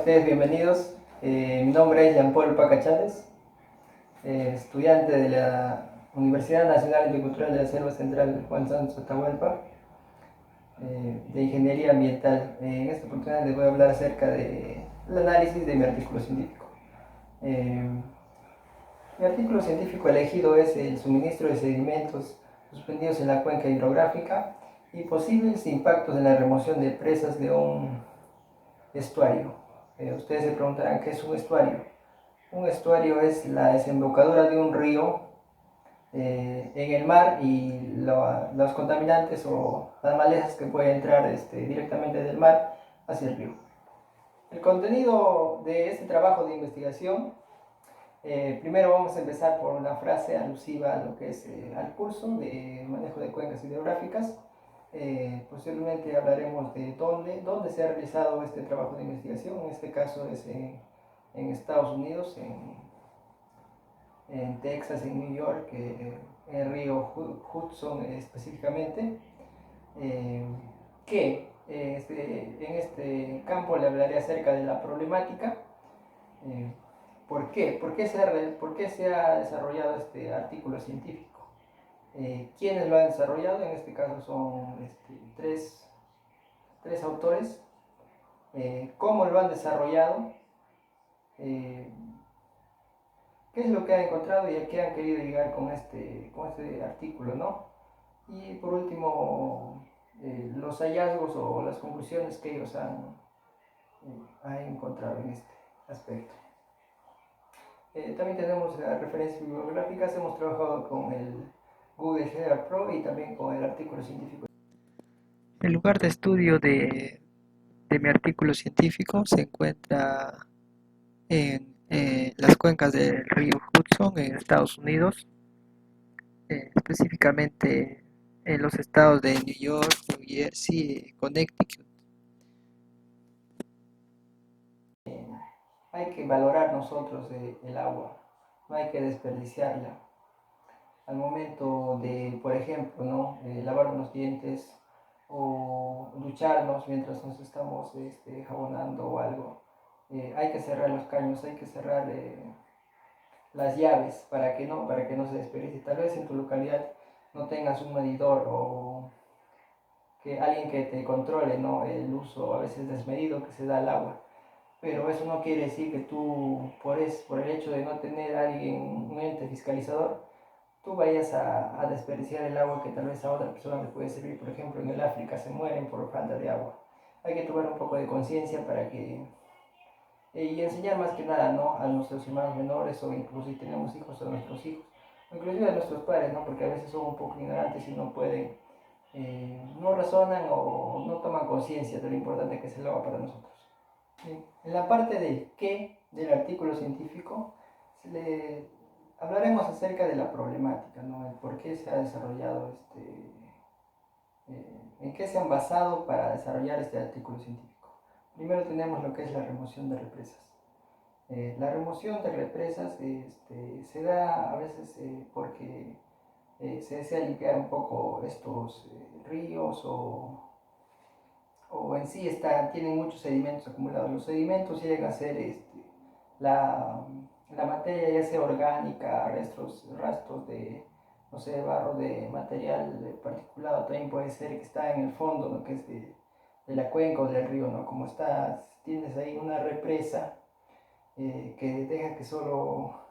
ustedes? Bienvenidos. Mi nombre es Jean-Paul Paca Chávez, estudiante de la Universidad Nacional Intercultural de la Selva Central Juan Santos Atahualpa, de Ingeniería Ambiental. En esta oportunidad les voy a hablar acerca del análisis de mi artículo científico. Mi artículo científico elegido es el suministro de sedimentos suspendidos en la cuenca hidrográfica y posibles impactos en la remoción de presas de un estuario. Ustedes se preguntarán qué es un estuario. Un estuario es la desembocadura de un río en el mar y los contaminantes o las malezas que pueden entrar directamente del mar hacia el río. El contenido de este trabajo de investigación, primero vamos a empezar por una frase alusiva a lo que es al curso de manejo de cuencas hidrográficas. Posteriormente hablaremos de dónde se ha realizado este trabajo de investigación. En este caso es en Estados Unidos, en Texas, en New York, en el río Hudson específicamente. En este campo le hablaré acerca de la problemática. ¿Por qué? ¿Por qué se ha desarrollado este artículo científico? ¿Quiénes lo han desarrollado? En este caso son tres autores. ¿Cómo lo han desarrollado? ¿Qué es lo que han encontrado y a qué han querido llegar con este artículo, ¿no? Y por último, los hallazgos o las conclusiones que ellos han encontrado en este aspecto. También tenemos referencias bibliográficas. Hemos trabajado con el Google Scholar Pro y también con el artículo científico. El lugar de estudio de mi artículo científico se encuentra en las cuencas del río Hudson en Estados Unidos, específicamente en los estados de New York, New Jersey y Connecticut. Hay que valorar nosotros el agua, no hay que desperdiciarla. Al momento de, por ejemplo, ¿no? Lavarnos los dientes o ducharnos mientras nos estamos jabonando o algo, hay que cerrar los caños, hay que cerrar las llaves para que no se desperdicie. Tal vez en tu localidad no tengas un medidor o que alguien que te controle, ¿no? El uso a veces desmedido que se da al agua. Pero eso no quiere decir que tú, por el hecho de no tener a alguien, un ente fiscalizador, tú vayas a desperdiciar el agua que tal vez a otra persona le puede servir. Por ejemplo, en el África se mueren por falta de agua. Hay que tomar un poco de conciencia para que y enseñar más que nada, ¿no? A nuestros hermanos menores o incluso si tenemos hijos a nuestros hijos, o inclusive a nuestros padres, ¿no? Porque a veces son un poco ignorantes y no pueden, no razonan o no toman conciencia de lo importante que es el agua para nosotros. En la parte del qué del artículo científico hablaremos acerca de la problemática, ¿no? El por qué se ha desarrollado en qué se han basado para desarrollar este artículo científico. Primero tenemos lo que es la remoción de represas. La remoción de represas se da a veces porque se desea limpiar un poco estos ríos o en sí tienen muchos sedimentos acumulados. Los sedimentos llegan a ser la, la materia ya sea orgánica, rastros de, no sé, barro de material particulado, también puede ser que está en el fondo, ¿no? Que es de la cuenca o del río, ¿no? Como tienes ahí una represa que deja que solo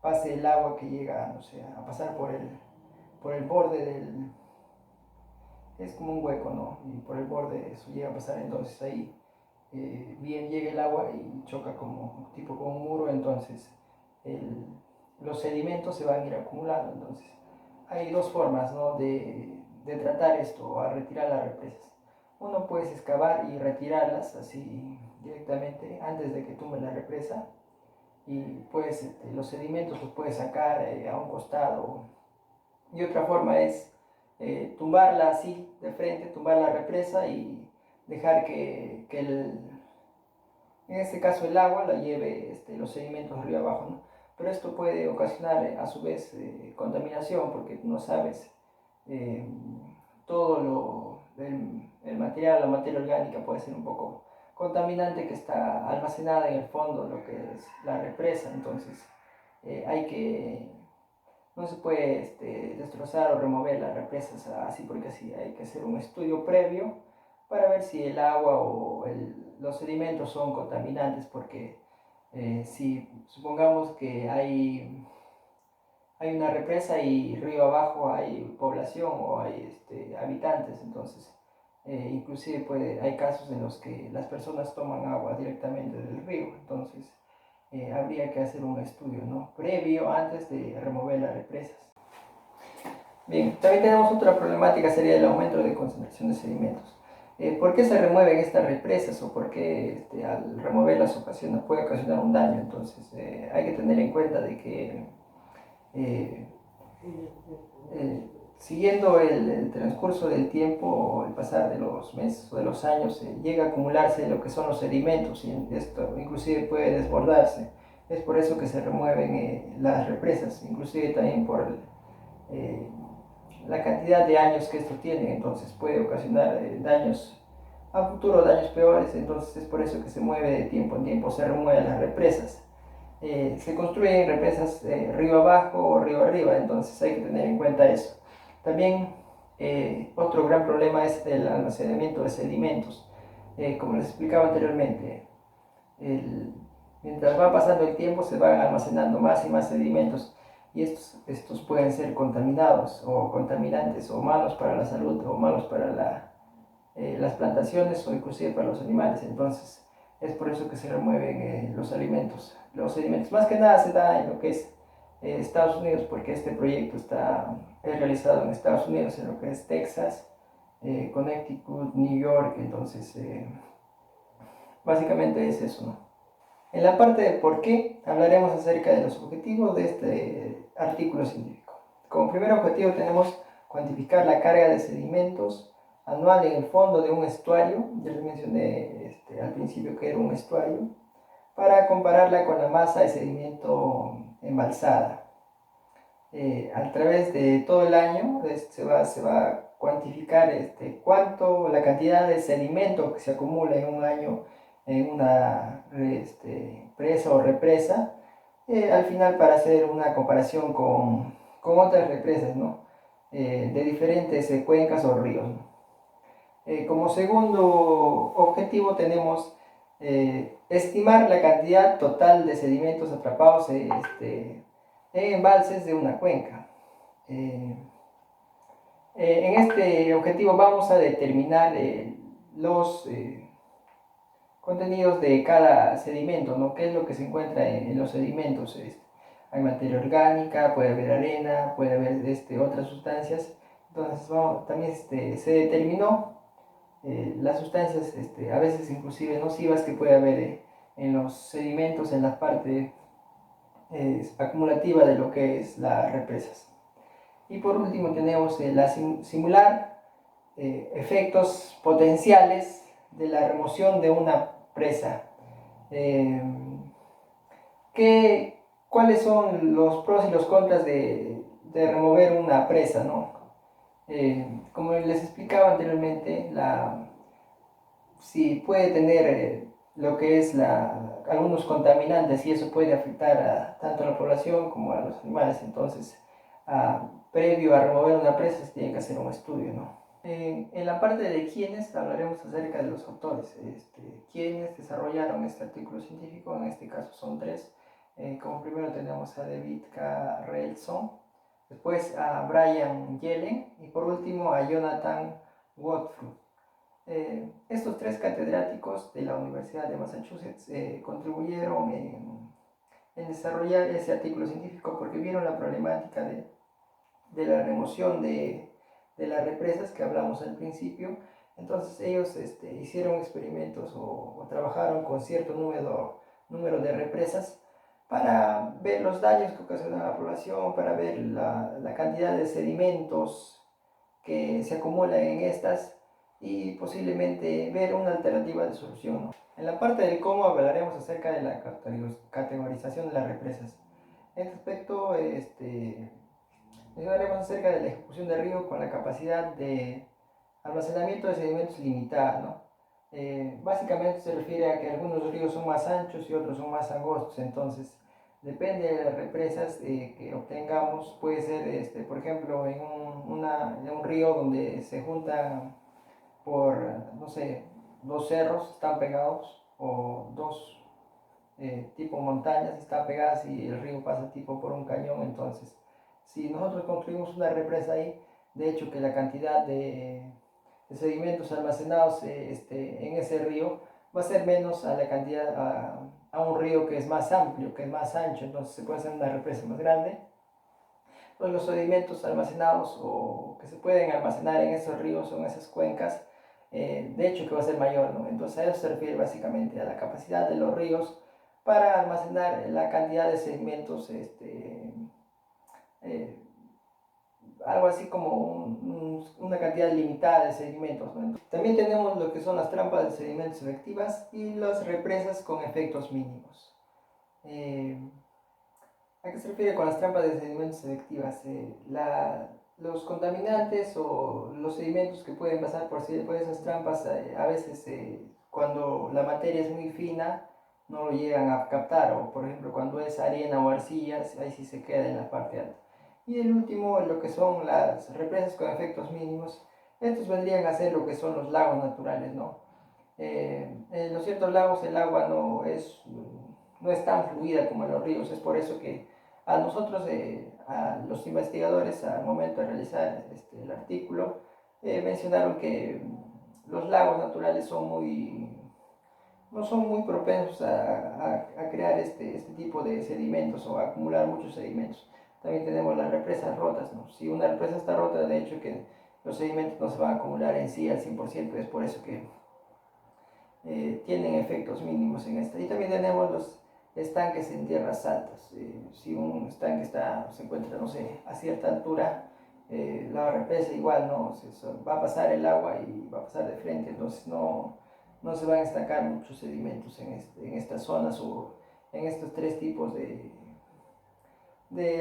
pase el agua que llega, no sé, a pasar por el borde es como un hueco, ¿no? Y por el borde eso llega a pasar, entonces ahí bien llega el agua y choca como tipo con un muro, entonces el, los sedimentos se van a ir acumulando. Entonces hay dos formas, ¿no? de tratar esto, a retirar las represas. Uno puedes excavar y retirarlas así directamente antes de que tumbe la represa y pues los sedimentos los puedes sacar a un costado. Y otra forma es tumbarla así de frente, tumbar la represa y dejar que en este caso el agua la lleve los sedimentos río abajo, ¿no? Pero esto puede ocasionar a su vez contaminación porque no sabes eh, todo el material, la materia orgánica puede ser un poco contaminante que está almacenada en el fondo, lo que es la represa. Entonces no se puede destrozar o remover las represas así porque así. Hay que hacer un estudio previo para ver si el agua o los sedimentos son contaminantes, porque si supongamos que hay una represa y río abajo hay población o hay habitantes, entonces inclusive hay casos en los que las personas toman agua directamente del río. Entonces habría que hacer un estudio, ¿no?, previo antes de remover las represas. Bien, también tenemos otra problemática, sería el aumento de concentración de sedimentos. ¿Por qué se remueven estas represas o por qué al removerlas puede ocasionar un daño? Entonces hay que tener en cuenta de que eh, siguiendo el transcurso del tiempo o el pasar de los meses o de los años, llega a acumularse lo que son los sedimentos y esto inclusive puede desbordarse. Es por eso que se remueven las represas, inclusive también por eh, la cantidad de años que esto tiene. Entonces puede ocasionar daños a futuro, daños peores. Entonces es por eso que se mueve de tiempo en tiempo, se remueven las represas. Se construyen represas río abajo o río arriba, entonces hay que tener en cuenta eso. También otro gran problema es el almacenamiento de sedimentos. Como les explicaba anteriormente, mientras va pasando el tiempo se van almacenando más y más sedimentos, y estos pueden ser contaminados o contaminantes o malos para la salud o malos para las plantaciones o inclusive para los animales. Entonces es por eso que se remueven los sedimentos. Más que nada se da en lo que es Estados Unidos, porque este proyecto es realizado en Estados Unidos, en lo que es Texas, Connecticut, New York. Entonces básicamente es eso, ¿no? En la parte de por qué hablaremos acerca de los objetivos de este artículo científico. Como primer objetivo tenemos cuantificar la carga de sedimentos anual en el fondo de un estuario. Ya les mencioné al principio que era un estuario, para compararla con la masa de sedimento embalsada. A través de todo el año se va a cuantificar la cantidad de sedimento que se acumula en un año en una presa o represa, al final, para hacer una comparación con otras represas, ¿no?, de diferentes cuencas o ríos, ¿no? Como segundo objetivo tenemos estimar la cantidad total de sedimentos atrapados en embalses de una cuenca. En este objetivo vamos a determinar los contenidos de cada sedimento, ¿no?, qué es lo que se encuentra en los sedimentos. Hay materia orgánica, puede haber arena, puede haber otras sustancias. Entonces también se determinó las sustancias a veces inclusive nocivas que puede haber en los sedimentos, en la parte acumulativa de lo que es las represas. Y por último tenemos simular efectos potenciales de la remoción de una presa. Eh, ¿Cuáles son los pros y los contras de remover una presa, ¿no? Como les explicaba anteriormente, si puede tener lo que es algunos contaminantes, y eso puede afectar tanto a la población como a los animales. Entonces, previo a remover una presa se tiene que hacer un estudio, ¿no? En la parte de quiénes hablaremos acerca de los autores, quienes desarrollaron este artículo científico. En este caso son tres. Como primero tenemos a David Carlson, después a Brian Yellen y por último a Jonathan Watford. Estos tres catedráticos de la Universidad de Massachusetts contribuyeron en desarrollar ese artículo científico porque vieron la problemática de la remoción de las represas que hablamos al principio. Entonces ellos hicieron experimentos o trabajaron con cierto número de represas para ver los daños que ocasionan a la población, para ver la cantidad de sedimentos que se acumulan en estas y posiblemente ver una alternativa de solución, ¿no? En la parte del cómo hablaremos acerca de la categorización de las represas. En este aspecto hablaremos acerca de la ejecución de río con la capacidad de almacenamiento de sedimentos limitada, ¿no? Básicamente se refiere a que algunos ríos son más anchos y otros son más angostos, entonces depende de las represas que obtengamos, puede ser, por ejemplo, en un río donde se juntan por, no sé, dos cerros están pegados o dos tipo montañas están pegadas y el río pasa tipo por un cañón, entonces si nosotros construimos una represa ahí, de hecho que la cantidad de sedimentos almacenados en ese río va a ser menos a la cantidad a un río que es más amplio, que es más ancho, entonces se puede hacer una represa más grande. Pues los sedimentos almacenados o que se pueden almacenar en esos ríos o en esas cuencas, de hecho que va a ser mayor, ¿no? Entonces a eso se refiere básicamente a la capacidad de los ríos para almacenar la cantidad de sedimentos, eh, algo así como una cantidad limitada de sedimentos, ¿no? También tenemos lo que son las trampas de sedimentos efectivas y las represas con efectos mínimos. Eh, ¿A qué se refiere con las trampas de sedimentos selectivas? Los contaminantes o los sedimentos que pueden pasar por esas trampas, a veces cuando la materia es muy fina no lo llegan a captar, o por ejemplo cuando es arena o arcilla, ahí sí se queda en la parte alta. Y el último, lo que son las represas con efectos mínimos, estos vendrían a ser lo que son los lagos naturales, ¿no? En los ciertos lagos el agua no es tan fluida como en los ríos, es por eso que a nosotros, a los investigadores, al momento de realizar el artículo, mencionaron que los lagos naturales no son muy propensos a crear este tipo de sedimentos o a acumular muchos sedimentos. También tenemos las represas rotas, ¿no? Si una represa está rota, de hecho que los sedimentos no se van a acumular en sí al 100%, es por eso que tienen efectos mínimos en esta. Y también tenemos los estanques en tierras altas. Si un estanque se encuentra, no sé, a cierta altura, la represa igual, ¿no? Va a pasar el agua y va a pasar de frente, entonces no se van a estancar muchos sedimentos en estas zonas o en estos tres tipos de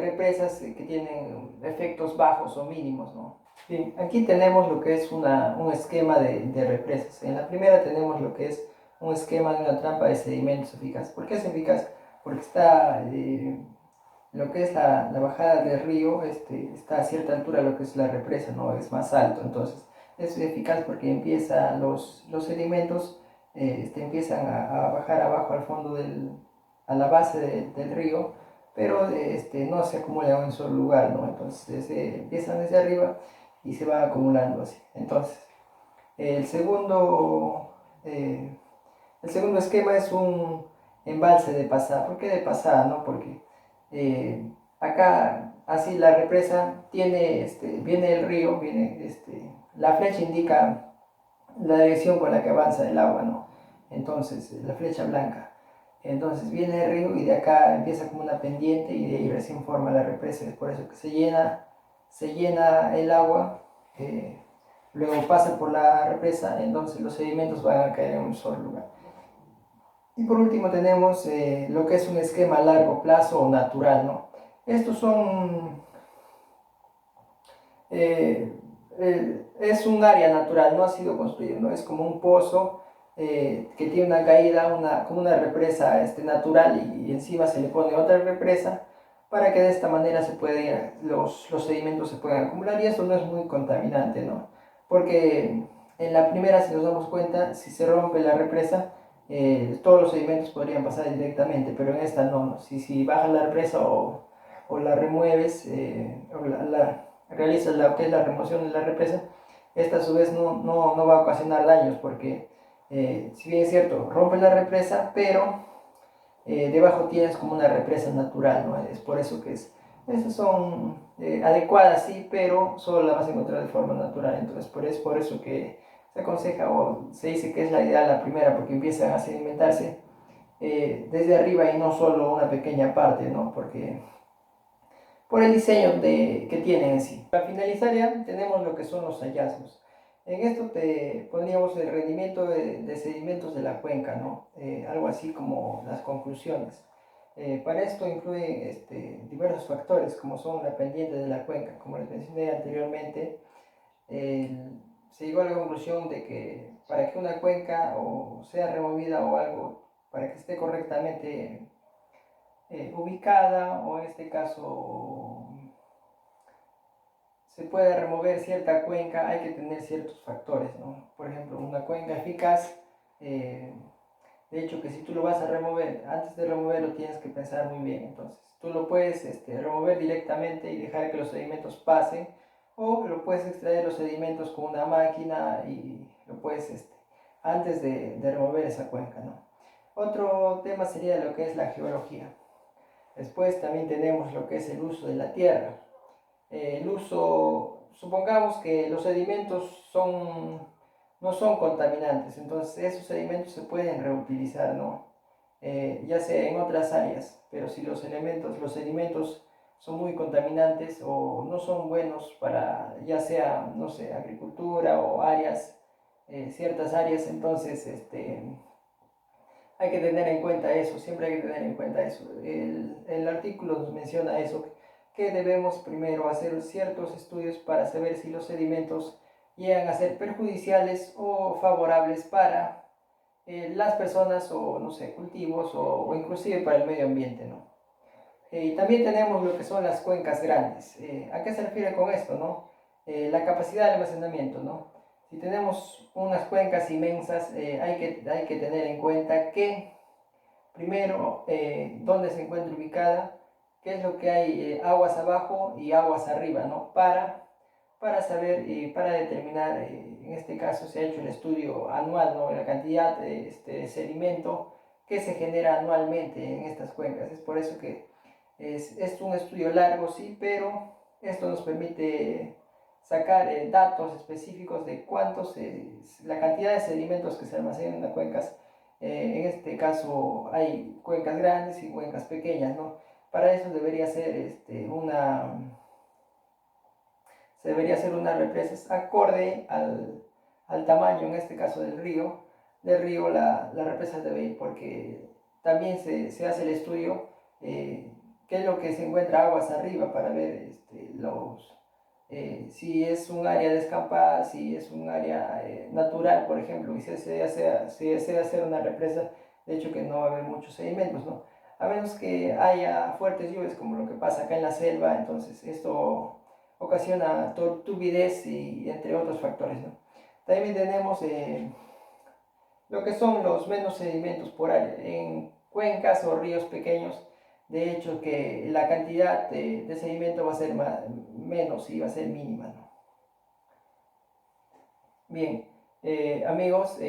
represas que tienen efectos bajos o mínimos, ¿no? Bien, aquí tenemos lo que es un esquema de represas. En la primera tenemos lo que es un esquema de una trampa de sedimentos eficaz. ¿Por qué es eficaz? Porque está lo que es la bajada del río, está a cierta altura lo que es la represa, ¿no? Es más alto. Entonces es eficaz porque los sedimentos empiezan a bajar abajo al fondo a la base del río, pero no se acumulan en un solo lugar, ¿no? Entonces empiezan desde arriba y se va acumulando así. Entonces, el segundo, eh, el segundo esquema es un embalse de pasada. ¿Por qué de pasada? No? Porque acá, así la represa tiene, viene el río, la flecha indica la dirección con la que avanza el agua, ¿no? Entonces, la flecha blanca. Entonces viene el río y de acá empieza como una pendiente y de ahí recién forma la represa. Es por eso que se llena el agua, luego pasa por la represa, entonces los sedimentos van a caer en un solo lugar. Y por último tenemos lo que es un esquema a largo plazo o natural, ¿no? Estos son eh, es un área natural, no ha sido construido, ¿no? Es como un pozo que tiene una caída, como una represa natural y encima se le pone otra represa para que de esta manera los sedimentos se puedan acumular y esto no es muy contaminante, ¿no? Porque en la primera, si nos damos cuenta, si se rompe la represa, todos los sedimentos podrían pasar directamente, pero en esta no, ¿no? Si bajas la represa o la remueves, o realizas lo que es la remoción de la represa, esta a su vez no va a ocasionar daños porque si bien es cierto, rompe la represa, pero debajo tienes como una represa natural, ¿no? Es por eso que estas son adecuadas, sí, pero solo la vas a encontrar de forma natural, entonces por eso que se aconseja o se dice que es la ideal la primera porque empiezan a sedimentarse desde arriba y no solo una pequeña parte, ¿no? Porque por el diseño que tienen en sí. Para finalizar ya tenemos lo que son los hallazgos. En esto te poníamos el rendimiento de sedimentos de la cuenca, ¿no? Algo así como las conclusiones. Para esto incluyen diversos factores como son la pendiente de la cuenca. Como les mencioné anteriormente, se llegó a la conclusión de que para que una cuenca o sea removida o algo, para que esté correctamente ubicada, o en este caso se puede remover cierta cuenca, hay que tener ciertos factores, ¿no? Por ejemplo, una cuenca eficaz, eh, de hecho que si tú lo vas a remover, antes de removerlo tienes que pensar muy bien. Entonces tú lo puedes remover directamente y dejar que los sedimentos pasen, o lo puedes extraer los sedimentos con una máquina y lo puedes antes de remover esa cuenca, ¿no? Otro tema sería lo que es la geología. Después también tenemos lo que es el uso de la tierra. El uso, supongamos que los sedimentos no son contaminantes, entonces esos sedimentos se pueden reutilizar, ¿no? Ya sea en otras áreas, pero si los sedimentos son muy contaminantes o no son buenos para, ya sea, no sé, agricultura o áreas, ciertas áreas, entonces hay que tener en cuenta eso, siempre hay que tener en cuenta eso. El artículo nos menciona eso, que debemos primero hacer ciertos estudios para saber si los sedimentos llegan a ser perjudiciales o favorables para las personas o, no sé, cultivos o inclusive para el medio ambiente, ¿no? Y también tenemos lo que son las cuencas grandes. ¿A qué se refiere con esto, no? La capacidad de almacenamiento, ¿no? Si tenemos unas cuencas inmensas, hay que tener en cuenta que, primero, dónde se encuentra ubicada, qué es lo que hay, aguas abajo y aguas arriba, ¿no? Para saber y para determinar, en este caso se ha hecho el estudio anual, ¿no? La cantidad de sedimento que se genera anualmente en estas cuencas. Es por eso que es un estudio largo, sí, pero esto nos permite sacar datos específicos de la cantidad de sedimentos que se almacenan en las cuencas. En este caso hay cuencas grandes y cuencas pequeñas, ¿no? Para eso debería ser una represa acorde al tamaño, en este caso del río la represa debe ir, porque también se hace el estudio, qué es lo que se encuentra aguas arriba, para ver si es un área descampada, si es un área natural, por ejemplo, y si desea hacer una represa, de hecho que no va a haber muchos sedimentos, ¿no? A menos que haya fuertes lluvias, como lo que pasa acá en la selva, entonces esto ocasiona turbidez y entre otros factores, ¿no? También tenemos lo que son los menos sedimentos por área. En cuencas o ríos pequeños, de hecho que la cantidad de sedimento va a ser menos y va a ser mínima, ¿no? Bien, amigos,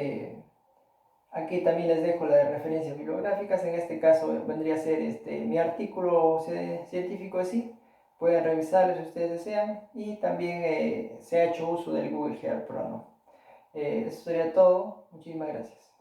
aquí también les dejo las referencias bibliográficas. En este caso vendría a ser mi artículo científico así. Pueden revisarlo si ustedes desean. Y también se ha hecho uso del Google Earth Pro, ¿no? Eso sería todo. Muchísimas gracias.